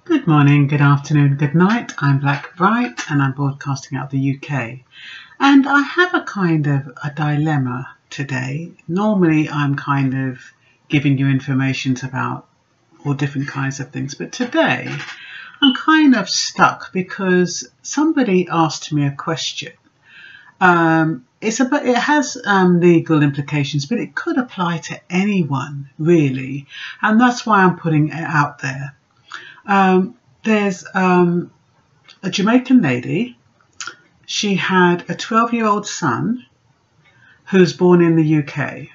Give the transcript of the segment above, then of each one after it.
Good morning, good afternoon, good night. I'm Blackbright and I'm broadcasting out of the UK. And I have a kind of a dilemma today. Normally I'm kind of giving you information about all different kinds of things, but today I'm kind of stuck because somebody asked me a question. It has legal implications, but it could apply to anyone really, and that's why I'm putting it out there. There's a Jamaican lady. She had a 12-year-old son who was born in the UK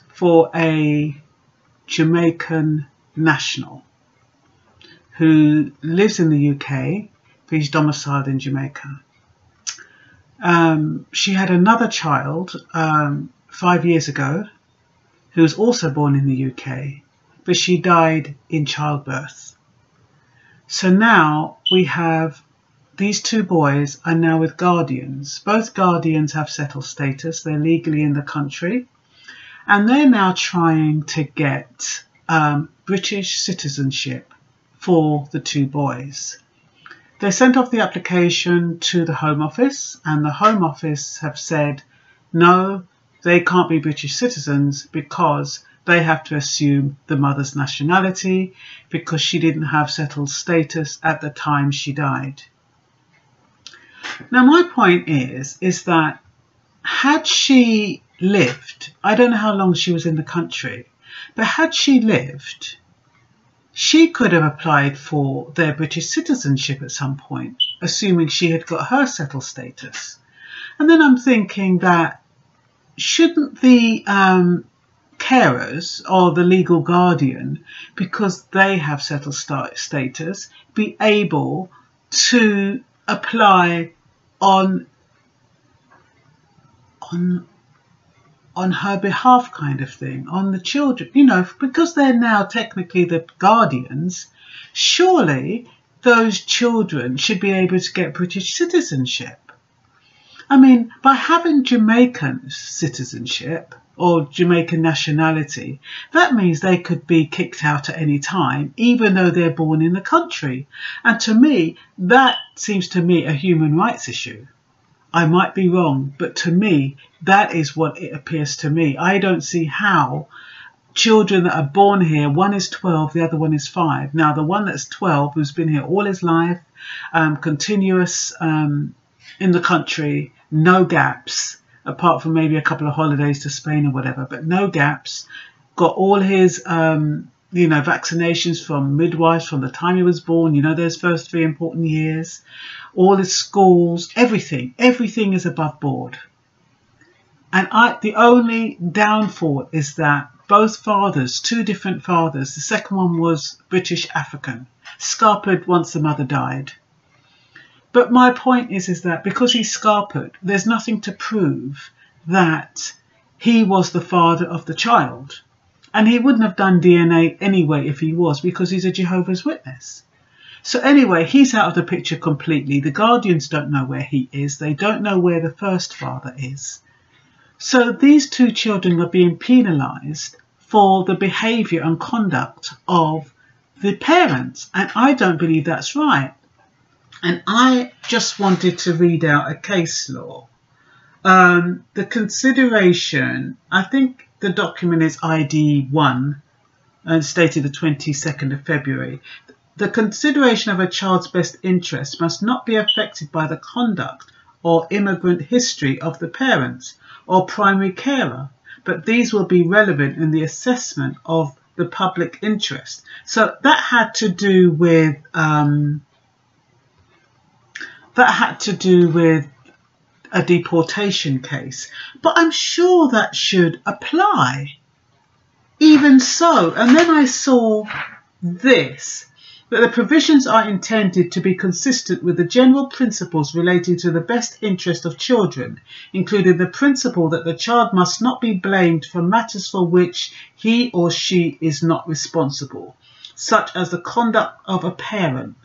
for a Jamaican national who lives in the UK, but he's domiciled in Jamaica. She had another child 5 years ago who was also born in the UK, but she died in childbirth. So now we have these two boys are now with guardians. Both guardians have settled status. They're legally in the country. And they're now trying to get British citizenship for the two boys. They sent off the application to the Home Office, and the Home Office have said, no, they can't be British citizens because they have to assume the mother's nationality because she didn't have settled status at the time she died. Now, my point is that had she lived, I don't know how long she was in the country, but had she lived, she could have applied for their British citizenship at some point, assuming she had got her settled status. And then I'm thinking that shouldn't the carers or the legal guardian, because they have settled status, be able to apply on her behalf, kind of thing, on the children, you know, because they're now technically the guardians. Surely those children should be able to get British citizenship. I mean, by having Jamaican citizenship or Jamaican nationality, that means they could be kicked out at any time, even though they're born in the country. And to me, that seems to me a human rights issue. I might be wrong, but to me, that is what it appears to me. I don't see how children that are born here, one is 12, the other one is 5. Now, the one that's 12, who's been here all his life, continuous in the country, no gaps, apart from maybe a couple of holidays to Spain or whatever, but no gaps, got all his, vaccinations from midwives from the time he was born, those first 3 important years, all his schools, everything is above board. And the only downfall is that both fathers, 2 different fathers, the second one was British African, scarpered once the mother died. But my point is that because he's scarpered, there's nothing to prove that he was the father of the child. And he wouldn't have done DNA anyway if he was, because he's a Jehovah's Witness. So anyway, he's out of the picture completely. The guardians don't know where he is. They don't know where the first father is. So these 2 children are being penalised for the behaviour and conduct of the parents. And I don't believe that's right. And I just wanted to read out a case law. The consideration, I think the document is ID 1 and stated the 22nd of February. The consideration of a child's best interest must not be affected by the conduct or immigrant history of the parents or primary carer, but these will be relevant in the assessment of the public interest. So that had to do with a deportation case, but I'm sure that should apply. Even so, and then I saw this, that the provisions are intended to be consistent with the general principles relating to the best interest of children, including the principle that the child must not be blamed for matters for which he or she is not responsible, such as the conduct of a parent.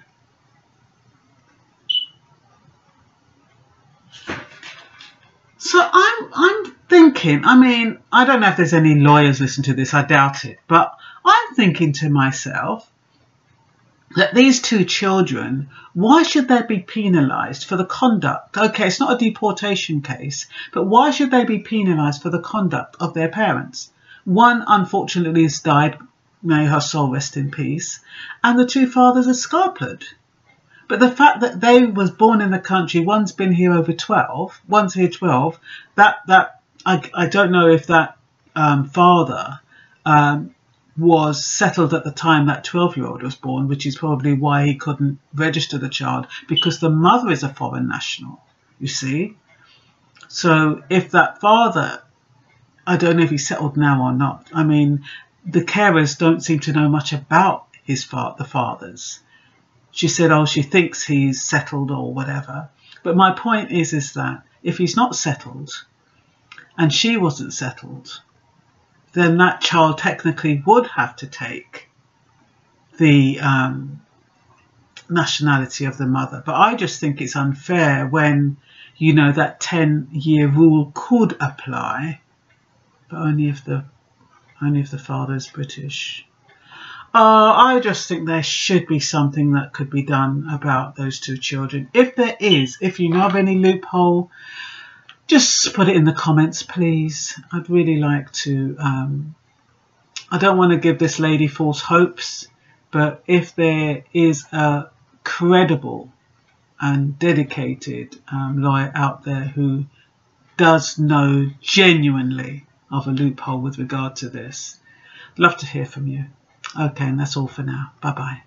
So I'm thinking, I mean, I don't know if there's any lawyers listen to this, I doubt it, but I'm thinking to myself, that these two children, why should they be penalised for the conduct? Okay, it's not a deportation case, but why should they be penalised for the conduct of their parents? One, unfortunately, has died, may her soul rest in peace, and the two fathers are scarpered. But the fact that they was born in the country, one's been here over 12, one's here 12, I don't know if that father was settled at the time that 12-year-old was born, which is probably why he couldn't register the child, because the mother is a foreign national, you see. So if that father, I don't know if he's settled now or not. I mean, the carers don't seem to know much about the fathers. She said, oh, she thinks he's settled or whatever. But my point is that if he's not settled and she wasn't settled, then that child technically would have to take the nationality of the mother. But I just think it's unfair when, you know, that 10-year rule could apply, but only if the father is British. I just think there should be something that could be done about those two children. If there is, if you know of any loophole, just put it in the comments, please. I'd really like to, I don't want to give this lady false hopes, but if there is a credible and dedicated lawyer out there who does know genuinely of a loophole with regard to this, I'd love to hear from you. Okay, and that's all for now. Bye-bye.